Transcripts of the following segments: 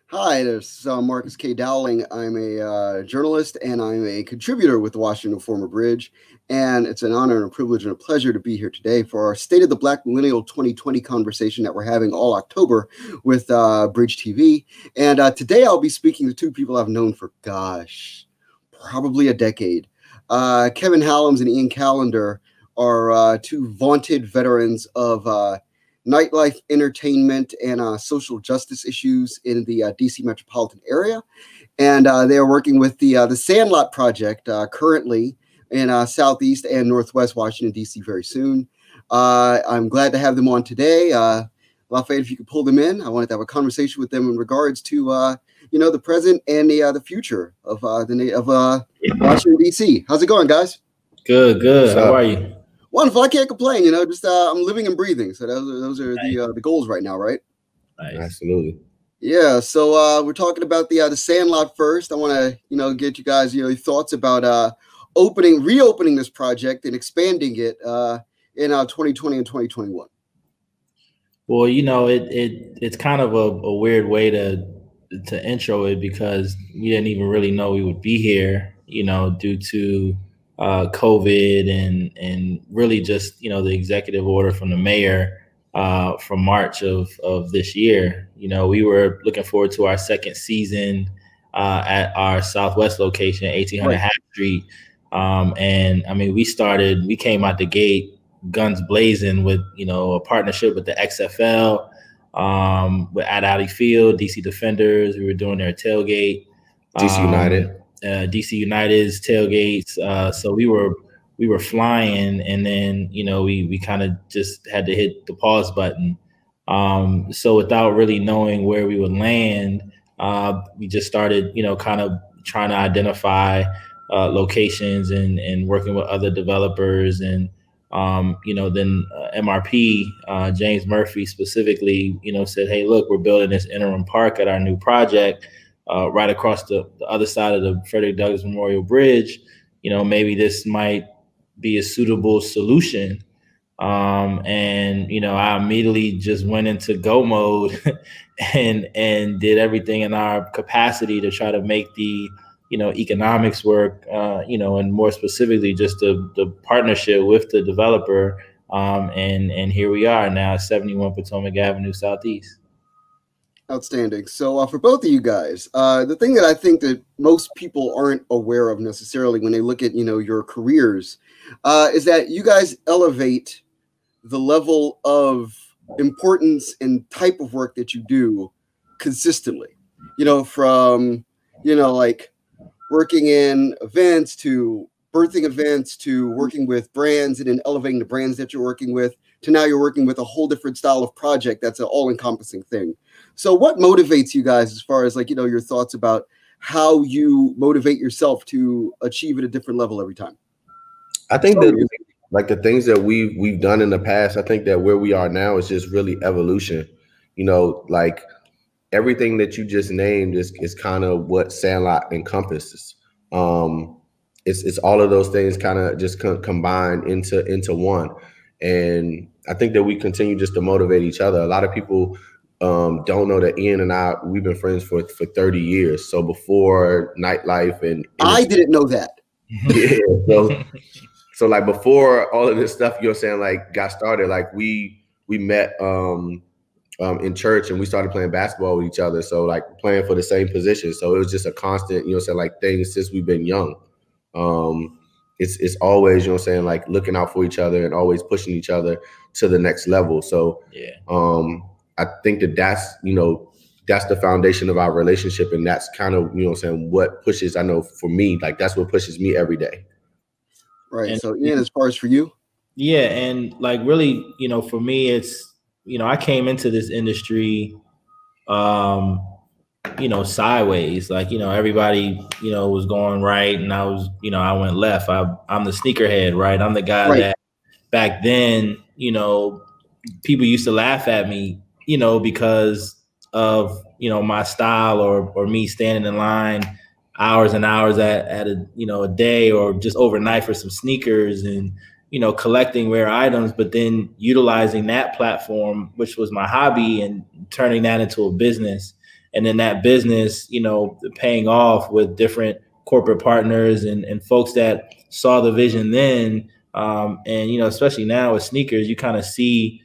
Hi, this is Marcus K. Dowling. I'm a journalist and I'm a contributor with the Washington Informer Bridge. And it's an honor and a privilege and a pleasure to be here today for our State of the Black Millennial 2020 conversation that we're having all October with Bridge TV. And today I'll be speaking to two people I've known for, probably a decade. Kevin Hallums and Ian Callender are two vaunted veterans of nightlife, entertainment, and social justice issues in the DC metropolitan area. And they are working with the Sandlot Project currently in Southeast and Northwest Washington, D.C. very soon. I'm glad to have them on today. Lafayette, if you could pull them in, I wanted to have a conversation with them in regards to, the present and the future of Washington, D.C. How's it going, guys? Good. How are you? Wonderful. I can't complain. Just I'm living and breathing. So those are the goals right now, right? Nice. Absolutely. Yeah. So we're talking about the Sandlot first. I want to get you guys your thoughts about reopening this project and expanding it in 2020 and 2021. Well, it's kind of a weird way to intro it because we didn't even really know we would be here, due to COVID and really just, the executive order from the mayor from March of this year. We were looking forward to our second season at our Southwest location, 1800 Half Street. And I mean, we came out the gate guns blazing with, a partnership with the XFL, at Alley Field, DC Defenders. We were doing their tailgate. DC United. DC United's tailgates. So we were flying, and then we kind of just had to hit the pause button. So without really knowing where we would land, we just started kind of trying to identify locations and working with other developers, and then MRP, James Murphy specifically, said, hey, look, we're building this interim park at our new project. Right across the other side of the Frederick Douglass Memorial Bridge, maybe this might be a suitable solution. And, I immediately just went into go mode and did everything in our capacity to try to make the, economics work, and more specifically, just the partnership with the developer. And here we are now, 71 Potomac Avenue Southeast. Outstanding. So for both of you guys, the thing that I think that most people aren't aware of necessarily when they look at, your careers, is that you guys elevate the level of importance and type of work that you do consistently, from, like working in events to birthing events to working with brands and then elevating the brands that you're working with to now you're working with a whole different style of project that's an all-encompassing thing. So what motivates you guys as far as your thoughts about how you motivate yourself to achieve at a different level every time? I think that the things that we've done in the past, I think that where we are now is just really evolution. Everything that you just named is kind of what Sandlot encompasses. It's all of those things kind of just combined into one. And I think that we continue just to motivate each other. A lot of people don't know that Ian and we've been friends for 30 years. So before nightlife and I didn't know that. Yeah. So like before all of this stuff, got started, we met in church and we started playing basketball with each other. So playing for the same position. So it was just a constant, thing since we've been young. It's always, looking out for each other and always pushing each other to the next level. So yeah. I think that's the foundation of our relationship. And that's kind of, what pushes, I know for me, that's what pushes me every day. Right. And so Ian, as far as for you? Yeah. And really, for me, it's, I came into this industry, sideways, everybody, was going right. And I was, I went left. I'm the sneakerhead, right? I'm the guy that back then, people used to laugh at me, because of, my style or me standing in line hours and hours at a day or just overnight for some sneakers and, collecting rare items, but then utilizing that platform, which was my hobby, and turning that into a business and then that business, you know, paying off with different corporate partners and folks that saw the vision then. And, you know, especially now with sneakers, you kind of see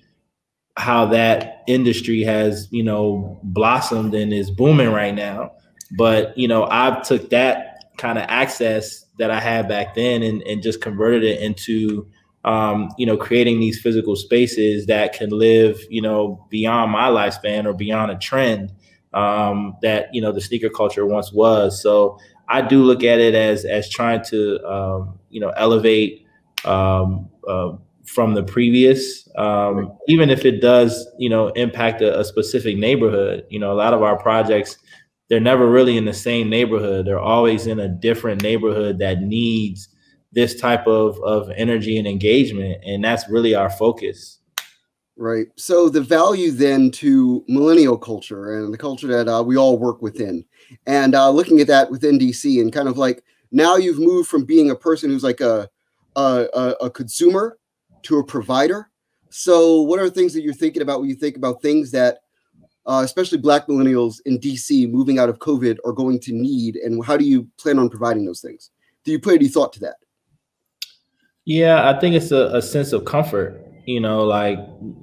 how that industry has, you know, blossomed and is booming right now. But, you know, I've took that kind of access that I had back then and just converted it into, you know, creating these physical spaces that can live, you know, beyond my lifespan or beyond a trend that, you know, the sneaker culture once was. So I do look at it as trying to, you know, elevate from the previous, even if it does, you know, impact a specific neighborhood. You know, a lot of our projects, they're never really in the same neighborhood. They're always in a different neighborhood that needs this type of energy and engagement. And that's really our focus. Right. So the value then to millennial culture and the culture that we all work within, and looking at that within DC, and kind of like now you've moved from being a person who's like a consumer to a provider. So what are things that you're thinking about when you think about things that especially Black millennials in DC moving out of COVID are going to need, and how do you plan on providing those things? Do you put any thought to that? Yeah, I think it's a sense of comfort. You know, like,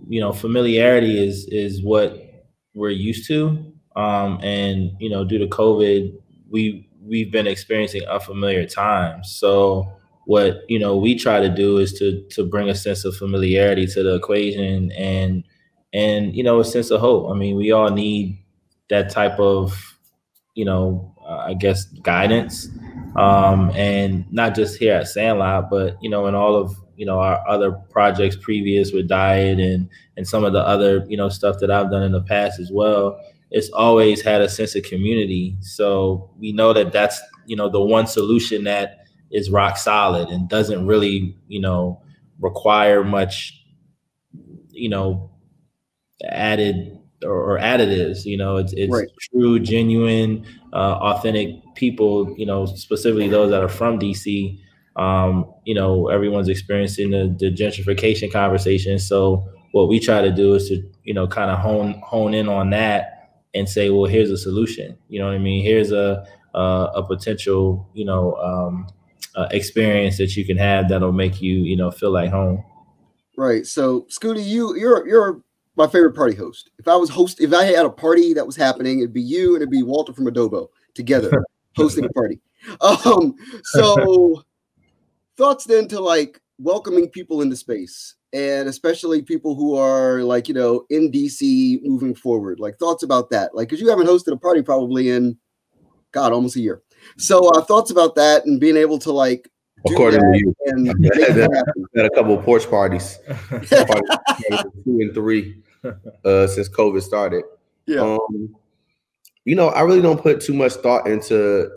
you know, familiarity is what we're used to. And, you know, due to COVID, we've been experiencing unfamiliar times. So what, you know, we try to do is to bring a sense of familiarity to the equation and, you know, a sense of hope. I mean, we all need that type of, you know, I guess, guidance. And not just here at Sandlot, but, you know, in all of, you know, our other projects previous with Diet and some of the other, you know, stuff that I've done in the past as well. It's always had a sense of community. So we know that that's, you know, the one solution that is rock solid and doesn't really, you know, require much, you know, added or additives. You know, it's right. True, genuine, authentic people, you know, specifically those that are from DC. You know, everyone's experiencing the gentrification conversation. So what we try to do is to, you know, kind of hone in on that and say, well, here's a solution. You know what I mean? Here's a potential, you know, experience that you can have that'll make you, you know, feel like home. Right. So Scooty, you're my favorite party host. If I had a party that was happening, it'd be you and it'd be Walter from Adobo together hosting a party. So thoughts then to like welcoming people into space, and especially people who are like, you know, in DC moving forward, like thoughts about that, like, because you haven't hosted a party probably in, God, almost a year. So thoughts about that and being able to like, according to you, and had a couple of porch parties, 2 and 3 since COVID started. Yeah. You know, I really don't put too much thought into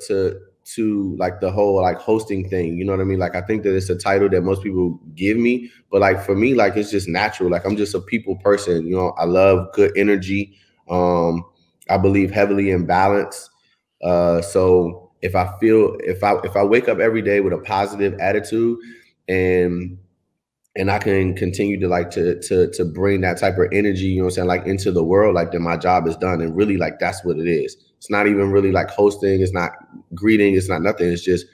like the whole like hosting thing. You know what I mean? Like, I think that it's a title that most people give me, but like for me, like it's just natural. Like I'm just a people person. You know, I love good energy. I believe heavily in balance. So if I wake up every day with a positive attitude and I can continue to like to bring that type of energy, you know what I'm saying, like into the world, like then my job is done. And really, like that's what it is. It's not even really like hosting, it's not greeting, it's not nothing. It's just,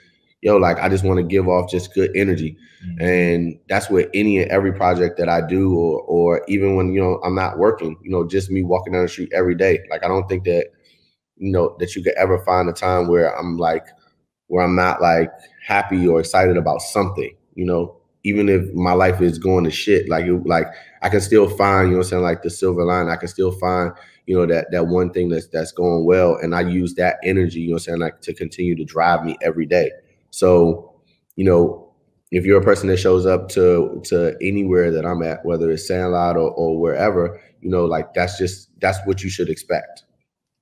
yo, like I just want to give off just good energy. Mm-hmm. And that's what any and every project that I do, or even when, you know, I'm not working, you know, just me walking down the street every day. Like I don't think that, you know, that you could ever find a time where I'm not like happy or excited about something, you know. Even if my life is going to shit, like I can still find, you know what I'm saying, like the silver line. I can still find, you know, that one thing that's going well. And I use that energy, you know what I'm saying, like to continue to drive me every day. So, you know, if you're a person that shows up to anywhere that I'm at, whether it's Sandlot or wherever, you know, like that's what you should expect.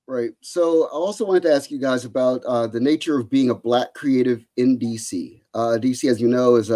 Right. So I also wanted to ask you guys about the nature of being a Black creative in DC. DC, as you know, is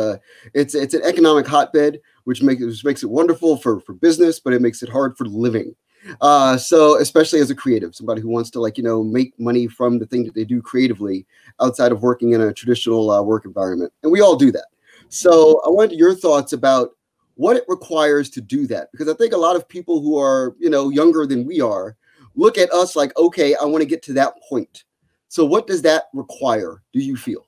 it's an economic hotbed, which makes it wonderful for business, but it makes it hard for living. So especially as a creative, somebody who wants to, like, you know, make money from the thing that they do creatively outside of working in a traditional work environment. And we all do that. So I wanted your thoughts about what it requires to do that, because I think a lot of people who are, you know, younger than we are look at us like, okay, I want to get to that point. So what does that require, do you feel?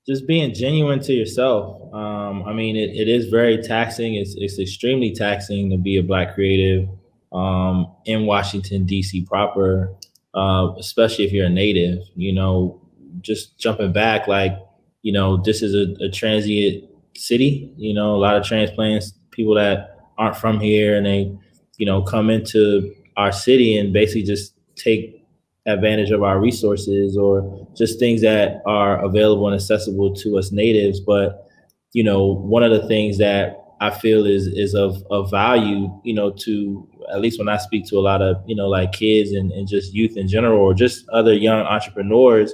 Just being genuine to yourself. I mean, it is very taxing. It's extremely taxing to be a Black creative in Washington, D.C. proper, especially if you're a native. You know, just jumping back, like, you know, this is a transient city. You know, a lot of transplants, people that aren't from here, and they, you know, come into our city and basically just take advantage of our resources or just things that are available and accessible to us natives. But, you know, one of the things that I feel is of value, you know, to at least when I speak to a lot of, you know, like kids and just youth in general, or just other young entrepreneurs,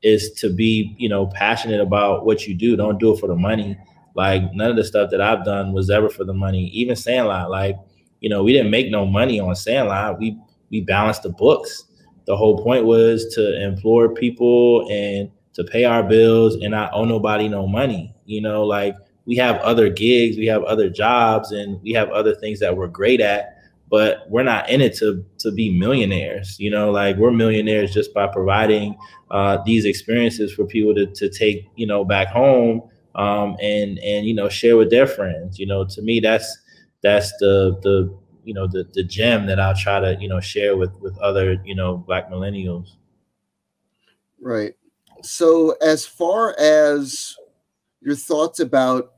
is to be, you know, passionate about what you do. Don't do it for the money. Like, none of the stuff that I've done was ever for the money. Even Sandlot, like, you know, we didn't make no money on Sandlot. We balanced the books. The whole point was to employ people and to pay our bills and not owe nobody no money. You know, like, we have other gigs, we have other jobs, and we have other things that we're great at, but we're not in it to be millionaires. You know, like, we're millionaires just by providing these experiences for people to take, you know, back home and you know, share with their friends. You know, to me, that's the you know, the gem that I'll try to, you know, share with other, you know, Black millennials. Right. So as far as your thoughts about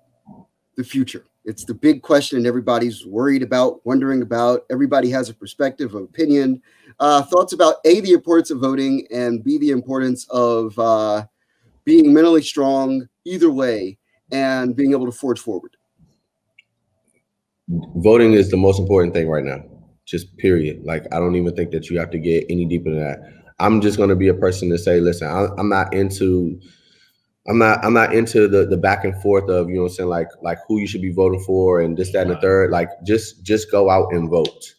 the future, it's the big question everybody's worried about, wondering about. Everybody has a perspective, of opinion. Thoughts about A, the importance of voting, and B, the importance of being mentally strong either way and being able to forge forward. Voting is the most important thing right now, just period. Like, I don't even think that you have to get any deeper than that. I'm just going to be a person to say, listen, I'm not into the back and forth of, you know what I'm saying, like who you should be voting for and this, that, and the third. Like, just go out and vote.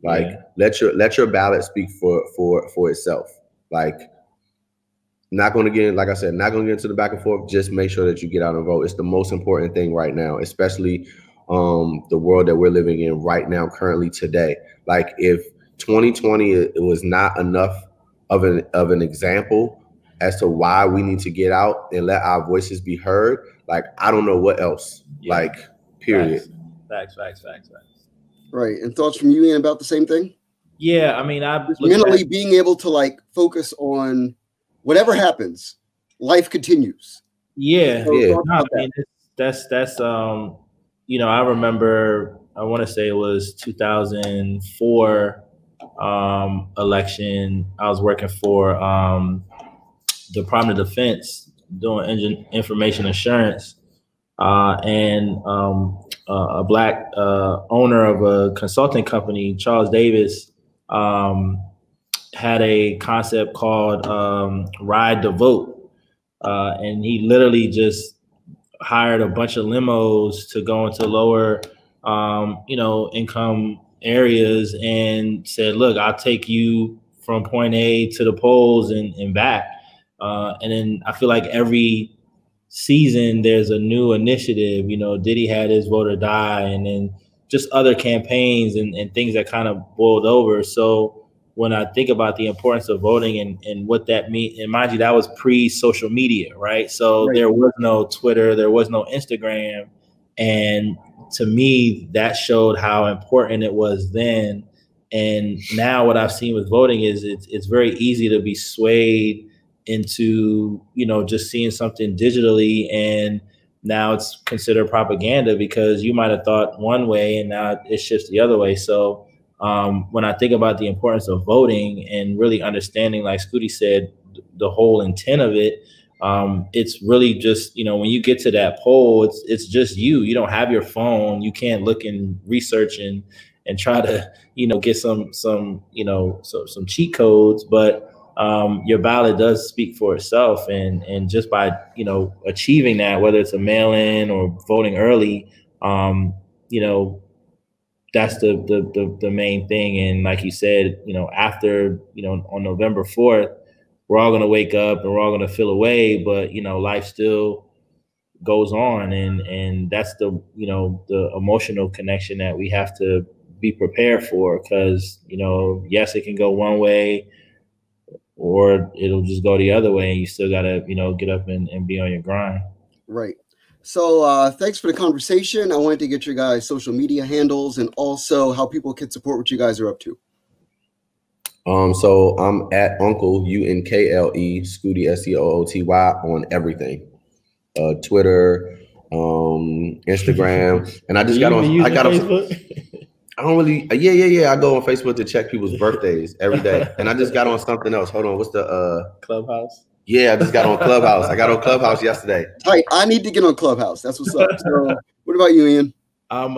Like, let your ballot speak for itself. Like, not going to get, like I said, not going to get into the back and forth. Just make sure that you get out and vote. It's the most important thing right now, especially the world that we're living in right now, currently today. Like, if 2020 it was not enough of an example as to why we need to get out and let our voices be heard, like, I don't know what else. Yeah. Like, period. Facts. Right. And thoughts from you, Ian, about the same thing? Yeah, I mean, mentally being able to, like, focus on whatever happens, life continues. Yeah, so yeah. No, I mean, that's you know, I remember, I want to say it was 2004 election. I was working for Department of Defense doing information assurance, and a Black owner of a consulting company, Charles Davis, had a concept called Ride to Vote, and he literally just hired a bunch of limos to go into lower, you know, income areas and said, look, I'll take you from point A to the polls and back. And then I feel like every season there's a new initiative. You know, Diddy had his Vote or Die, and then just other campaigns and things that kind of boiled over. So when I think about the importance of voting and what that means, and mind you, that was pre-social media, right? So there was no Twitter, there was no Instagram. And to me, that showed how important it was then. And now what I've seen with voting is it's very easy to be swayed into, you know, just seeing something digitally, and now it's considered propaganda because you might have thought one way and now it shifts the other way. So when I think about the importance of voting and really understanding, like Scooty said, the whole intent of it, it's really just, you know, when you get to that poll, it's just you. You don't have your phone. You can't look and research and try to, you know, get some you know, some cheat codes, but your ballot does speak for itself. And just by, you know, achieving that, whether it's a mail-in or voting early, you know, that's the main thing. And like you said, you know, after, you know, on November 4th, we're all going to wake up and we're all going to feel away, but, you know, life still goes on. And that's the, you know, the emotional connection that we have to be prepared for, because, you know, yes, it can go one way or it'll just go the other way, and you still got to, you know, get up and be on your grind. Right. So thanks for the conversation. I wanted to get your guys' social media handles and also how people can support what you guys are up to. So I'm at Unkle, Unkle Scooty, Scooty on everything. Twitter, Instagram, and I just got on Facebook. I don't really, yeah. I go on Facebook to check people's birthdays every day, and I just got on something else. Hold on, what's the Clubhouse? Yeah, I just got on Clubhouse. I got on Clubhouse yesterday. Tight. I need to get on Clubhouse. That's what's up. So, what about you, Ian? I'm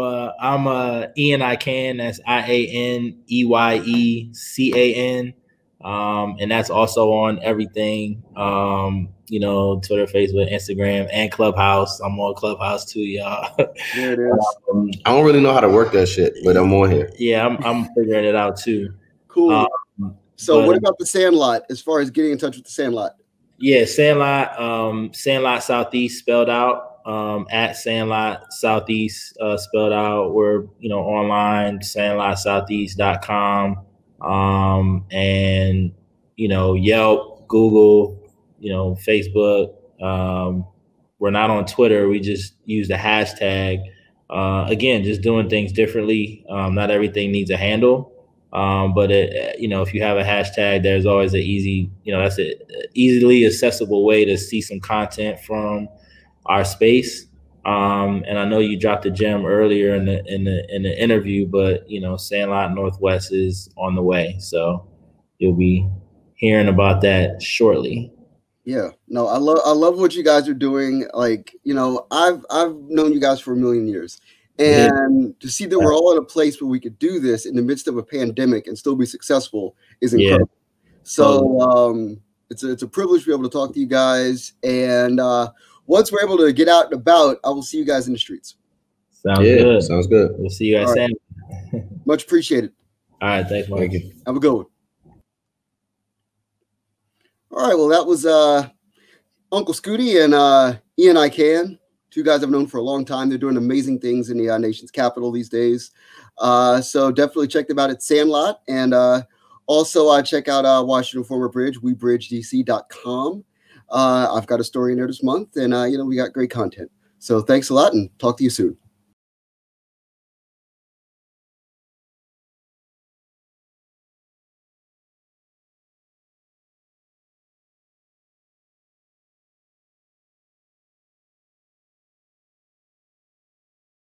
Ian I Can. That's IANEYECAN. And that's also on everything. You know, Twitter, Facebook, Instagram, and Clubhouse. I'm on Clubhouse too, y'all. There it is. I don't really know how to work that shit, but I'm on here. Yeah, I'm figuring it out too. Cool. So what about the Sandlot as far as getting in touch with the Sandlot? Yeah, Sandlot Southeast spelled out, at Sandlot Southeast spelled out. We're, you know, online, sandlotsoutheast.com, and, you know, Yelp, Google, you know, Facebook. We're not on Twitter. We just use the hashtag. Again, just doing things differently. Not everything needs a handle. But you know, if you have a hashtag, there's always an easy, you know, that's an easily accessible way to see some content from our space. And I know you dropped a gem earlier in the interview, but, you know, Sandlot Northwest is on the way, so you'll be hearing about that shortly. Yeah, no, I love what you guys are doing. Like, you know, I've known you guys for a million years. And to see that we're all in a place where we could do this in the midst of a pandemic and still be successful is incredible. Yeah. So it's a privilege to be able to talk to you guys. And once we're able to get out and about, I will see you guys in the streets. Sounds good. Sounds good. We'll see you guys soon. Right. Much appreciated. All right, thanks, Mike. Thank you. Have a good one. All right, well, that was Unkle Scooty and Ian I Can. Two guys I've known for a long time. They're doing amazing things in the nation's capital these days. So definitely check them out at Sandlot. And also check out Washington Former Bridge, webridgedc.com. I've got a story in there this month, and, you know, we got great content. So thanks a lot, and talk to you soon.